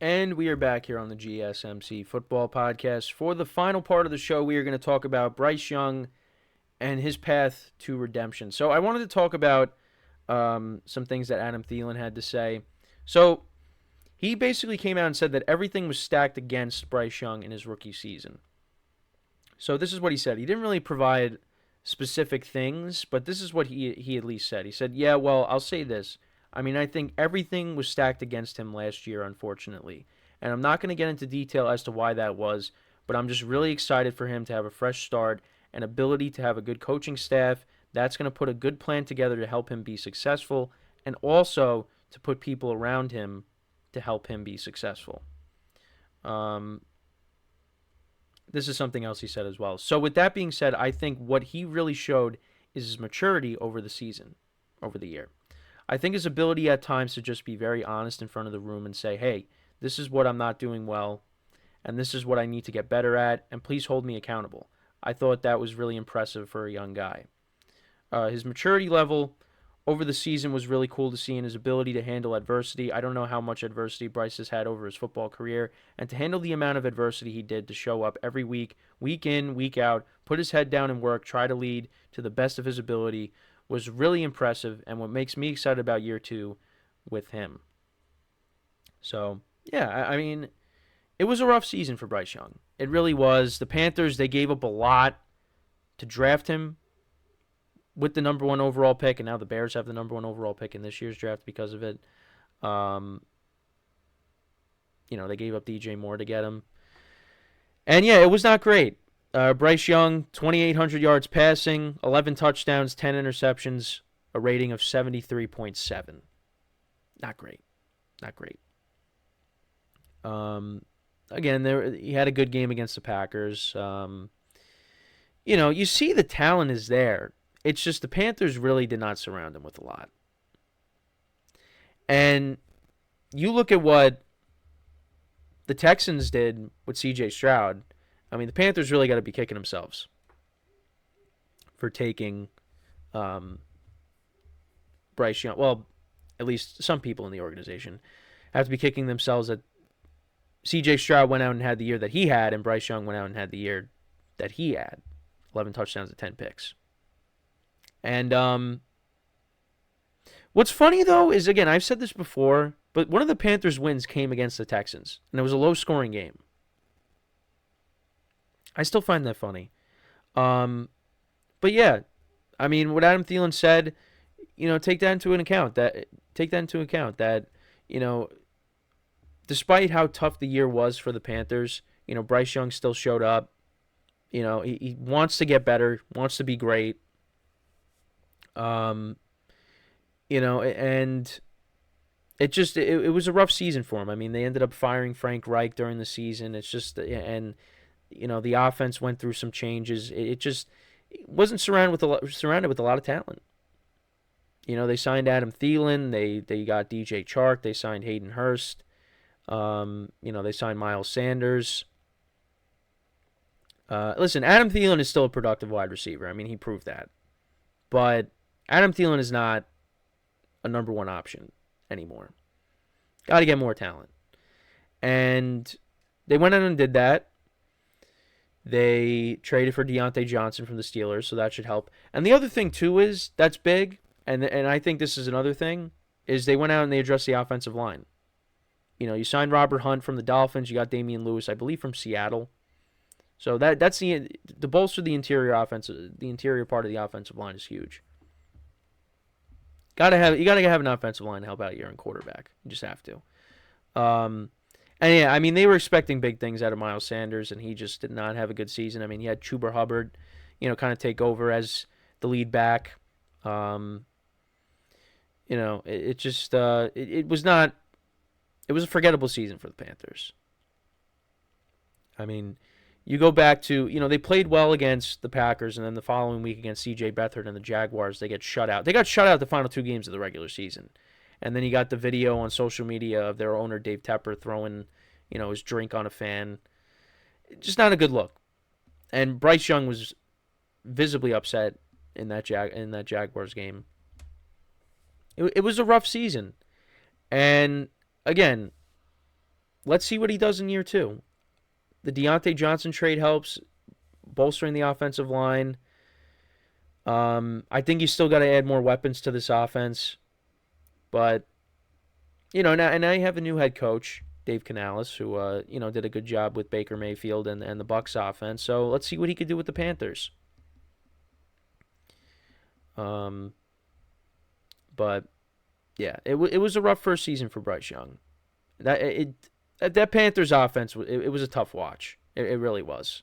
And we are back here on the GSMC Football Podcast. For the final part of the show, we are going to talk about Bryce Young and his path to redemption. So I wanted to talk about some things that Adam Thielen had to say. So he basically came out and said that everything was stacked against Bryce Young in his rookie season. So this is what he said. He didn't really provide specific things, but this is what he at least said. He said, yeah, well, I'll say this. I think everything was stacked against him last year, unfortunately. And I'm not going to get into detail as to why that was, but I'm just really excited for him to have a fresh start and ability to have a good coaching staff that's going to put a good plan together to help him be successful and also to put people around him to help him be successful. This is something else he said as well. So with that being said, I think what he really showed is his maturity over the season, over the year. I think his ability at times to just be very honest in front of the room and say, hey, this is what I'm not doing well, and this is what I need to get better at, and please hold me accountable. I thought that was really impressive for a young guy. His maturity level over the season was really cool to see, and his ability to handle adversity. I don't know how much adversity Bryce has had over his football career, and to handle the amount of adversity he did to show up every week, week in, week out, put his head down and work, try to lead to the best of his ability, was really impressive, and what makes me excited about year two with him. So, yeah, it was a rough season for Bryce Young. It really was. The Panthers, they gave up a lot to draft him with the number one overall pick, and now the Bears have the number one overall pick in this year's draft because of it. They gave up D.J.Moore to get him. And, yeah, it was not great. Bryce Young, 2,800 yards passing, 11 touchdowns, 10 interceptions, a rating of 73.7. Not great. Not great. Again, he had a good game against the Packers. You see the talent is there. It's just the Panthers really did not surround him with a lot. And you look at what the Texans did with C.J.Stroud. The Panthers really got to be kicking themselves for taking Bryce Young. Well, at least some people in the organization have to be kicking themselves that C.J. Stroud went out and had the year that he had, and Bryce Young went out and had the year that he had. 11 touchdowns and 10 picks. And what's funny, though, is, again, I've said this before, but one of the Panthers' wins came against the Texans, and it was a low-scoring game. I still find that funny. But yeah, what Adam Thielen said, take that into account. That despite how tough the year was for the Panthers, Bryce Young still showed up. He wants to get better, wants to be great. And it was a rough season for him. They ended up firing Frank Reich during the season. It's just, and the offense went through some changes. It wasn't surrounded with a lot of talent. They signed Adam Thielen. They got DJ Chark. They signed Hayden Hurst. They signed Miles Sanders. Listen, Adam Thielen is still a productive wide receiver. He proved that. But Adam Thielen is not a number one option anymore. Got to get more talent. And they went in and did that. They traded for Diontae Johnson from the Steelers, so that should help. And the other thing, too, is that's big, and I think this is another thing, is they went out and they addressed the offensive line. You signed Robert Hunt from the Dolphins. You got Damian Lewis, I believe, from Seattle. So that's the bolster the interior offense. The interior part of the offensive line is huge. You gotta have an offensive line to help out your own quarterback. You just have to. And yeah, they were expecting big things out of Miles Sanders, and he just did not have a good season. He had Chuba Hubbard, kind of take over as the lead back. It was not. It was a forgettable season for the Panthers. You go back to, they played well against the Packers, and then the following week against C.J. Beathard and the Jaguars, they get shut out. They got shut out the final two games of the regular season. And then you got the video on social media of their owner, Dave Tepper, throwing, his drink on a fan. Just not a good look. And Bryce Young was visibly upset in that Jaguars game. It was a rough season. And, again, let's see what he does in year 2. The Diontae Johnson trade helps, bolstering the offensive line. I think you still got to add more weapons to this offense. But, now you have a new head coach, Dave Canales, who, did a good job with Baker Mayfield and the Bucs offense. So let's see what he could do with the Panthers. But, yeah, it was a rough first season for Bryce Young. That Panthers offense, it was a tough watch. It really was.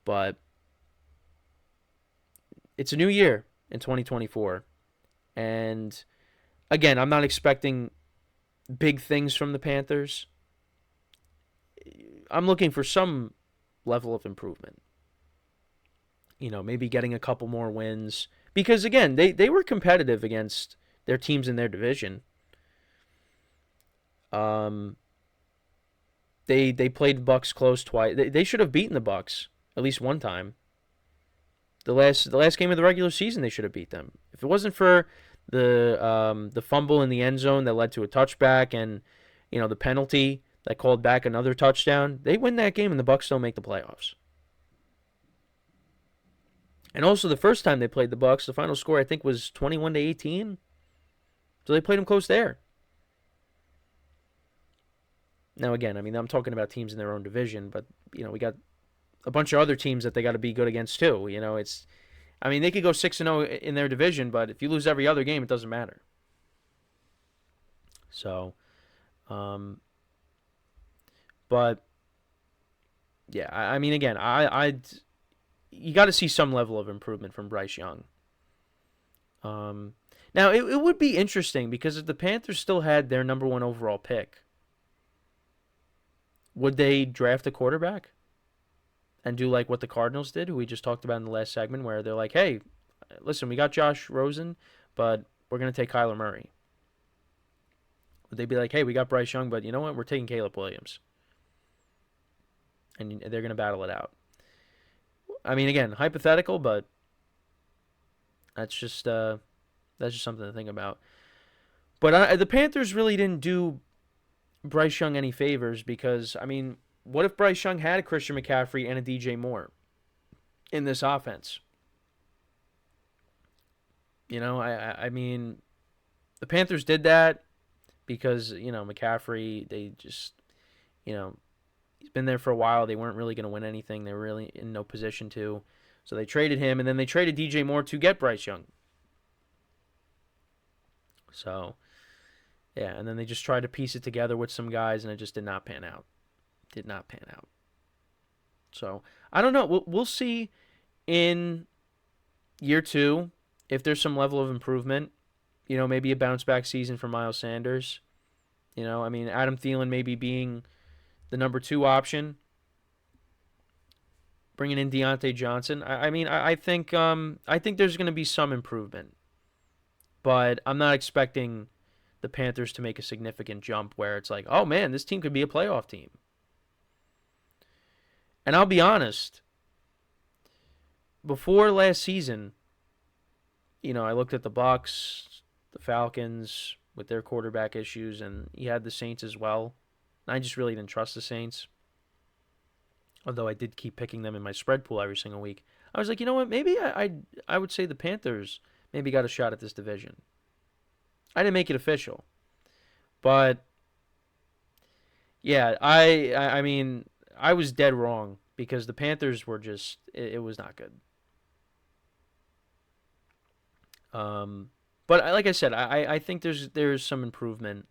But it's a new year in 2024. And, again, I'm not expecting big things from the Panthers. I'm looking for some level of improvement. Maybe getting a couple more wins. Because, again, they were competitive against their teams in their division. They played the Bucs close twice. They should have beaten the Bucs at least one time. The last game of the regular season, they should have beat them. If it wasn't for the fumble in the end zone that led to a touchback and the penalty that called back another touchdown, they win that game and the Bucs don't make the playoffs. And also the first time they played the Bucs, the final score I think was 21-18. So they played them close there. Now again, I'm talking about teams in their own division, but we got a bunch of other teams that they got to be good against too. They could go 6-0 in their division, but if you lose every other game, it doesn't matter. So, but yeah, again, you got to see some level of improvement from Bryce Young. Now it would be interesting because if the Panthers still had their number 1 overall pick, would they draft a quarterback and do like what the Cardinals did, who we just talked about in the last segment, where they're like, hey, listen, we got Josh Rosen, but we're going to take Kyler Murray? Would they be like, hey, we got Bryce Young, but you know what? We're taking Caleb Williams. And they're going to battle it out. Again, hypothetical, but that's just something to think about. But the Panthers really didn't do Bryce Young any favors because, what if Bryce Young had a Christian McCaffrey and a D.J.Moore in this offense? The Panthers did that because, McCaffrey, they just, he's been there for a while. They weren't really going to win anything. They were really in no position to. So they traded him, and then they traded D.J.Moore to get Bryce Young. So, yeah, and then they just tried to piece it together with some guys, and it just did not pan out. So, I don't know. We'll see in year 2 if there's some level of improvement. Maybe a bounce-back season for Miles Sanders. Adam Thielen maybe being the number 2 option. Bringing in Diontae Johnson. I think there's going to be some improvement. But I'm not expecting the Panthers to make a significant jump where it's like, oh man, this team could be a playoff team. And I'll be honest, before last season, I looked at the Bucs, the Falcons with their quarterback issues, and you had the Saints as well. And I just really didn't trust the Saints. Although I did keep picking them in my spread pool every single week. I was like, you know what, maybe I would say the Panthers maybe got a shot at this division. I didn't make it official. But, yeah, I was dead wrong because the Panthers were just, it was not good. But like I said, I think there's some improvement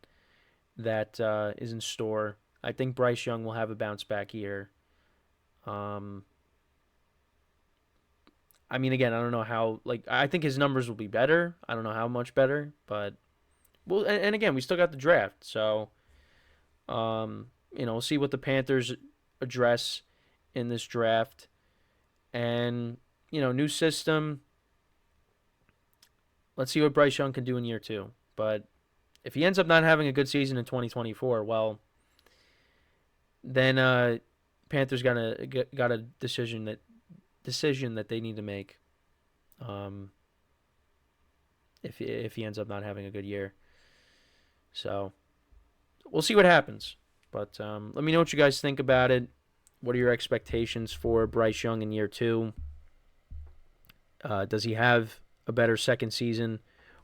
that is in store. I think Bryce Young will have a bounce back year. Again, I don't know how, I think his numbers will be better. I don't know how much better, but, well, and again, we still got the draft, so, we'll see what the Panthers address in this draft, and, new system. Let's see what Bryce Young can do in year 2, but if he ends up not having a good season in 2024, well, then, Panthers got a decision that they need to make. If he ends up not having a good year, so we'll see what happens. But let me know what you guys think about it. What are your expectations for Bryce Young in year 2? Does he have a better second season,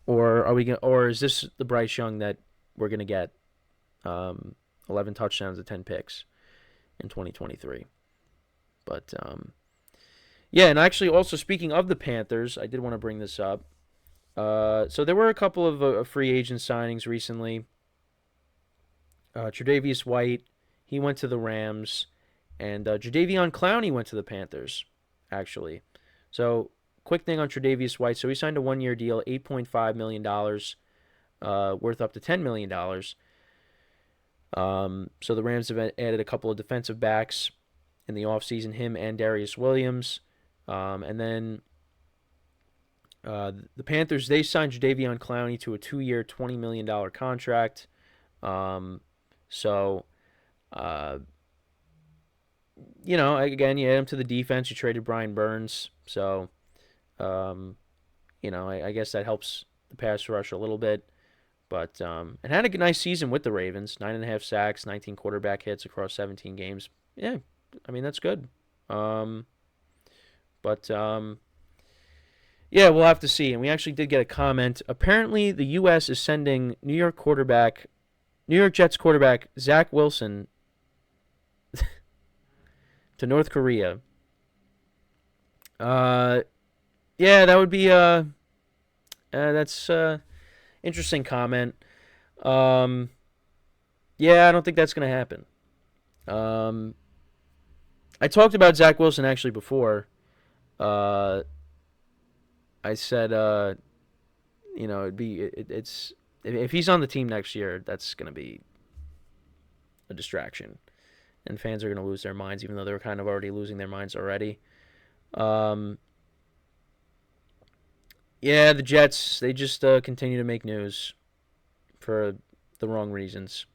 or or is this the Bryce Young that we're gonna get? 11 touchdowns to 10 picks in 2023. But yeah, and actually, also speaking of the Panthers, I did want to bring this up. So there were a couple of free agent signings recently. Tre'Davious White, he went to the Rams, and Jadeveon Clowney went to the Panthers, actually. So, quick thing on Tre'Davious White. So he signed a 1-year deal, $8.5 million, worth up to $10 million. So the Rams have added a couple of defensive backs in the offseason, him and Darius Williams. And then the Panthers, they signed Jadeveon Clowney to a 2-year, $20 million contract. So, you know, again, you add him to the defense. You traded Brian Burns. So, you know, I guess that helps the pass rush a little bit. But and had a nice season with the Ravens. 9.5 sacks, 19 quarterback hits across 17 games. Yeah, I mean, that's good. But yeah, we'll have to see. And we actually did get a comment. Apparently, the U.S. is sending New York Jets quarterback Zach Wilson to North Korea. Yeah, that would be that's interesting comment. Yeah, I don't think that's gonna happen. I talked about Zach Wilson actually before. I said, you know, it's if he's on the team next year, that's gonna be a distraction, and fans are gonna lose their minds, even though they were kind of already losing their minds already. Yeah, the Jets, they just continue to make news for the wrong reasons.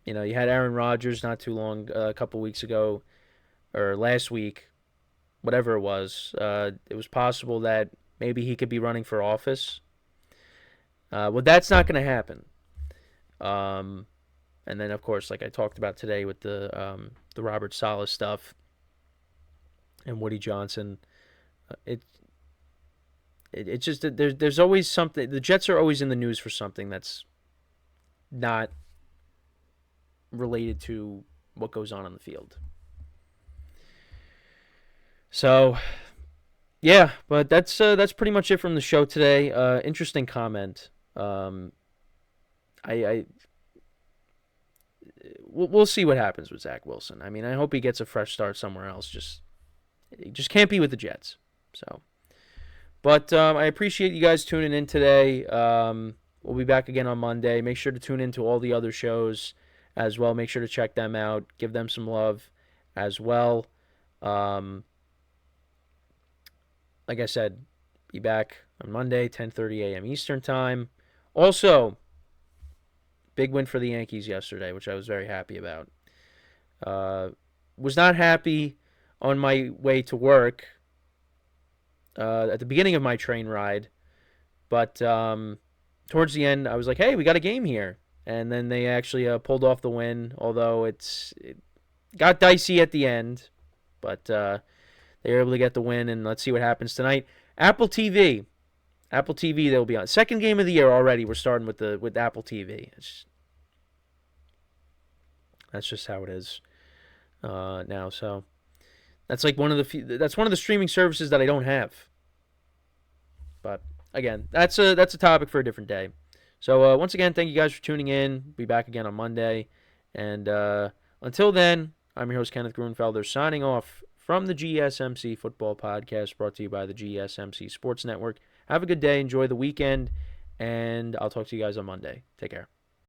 You know, you had Aaron Rodgers not too long, a couple weeks ago, or last week, whatever it was. It was possible that maybe he could be running for office. Well, that's not going to happen. And then, of course, like I talked about today with the Robert Saleh stuff and Woody Johnson, it's just that there's always something. The Jets are always in the news for something that's not related to what goes on the field. So, yeah, but that's pretty much it from the show today. Interesting comment. We'll see what happens with Zach Wilson. I mean, I hope he gets a fresh start somewhere else. He just can't be with the Jets. So. But I appreciate you guys tuning in today. We'll be back again on Monday. Make sure to tune in to all the other shows as well. Make sure to check them out. Give them some love as well. Like I said, be back on Monday, 10:30 a.m. Eastern Time. Also, big win for the Yankees yesterday, which I was very happy about. Was not happy on my way to work. At the beginning of my train ride, but towards the end, I was like, hey, we got a game here. And then they actually pulled off the win, although it got dicey at the end. But they were able to get the win, and let's see what happens tonight. Apple TV, they'll be on. Second game of the year already, we're starting with Apple TV. That's just how it is now, so... That's like one of the streaming services that I don't have. But again, that's a topic for a different day. So once again, thank you guys for tuning in. Be back again on Monday. And until then, I'm your host, Kenneth Grunfelder, signing off from the GSMC Football Podcast, brought to you by the GSMC Sports Network. Have a good day. Enjoy the weekend. And I'll talk to you guys on Monday. Take care.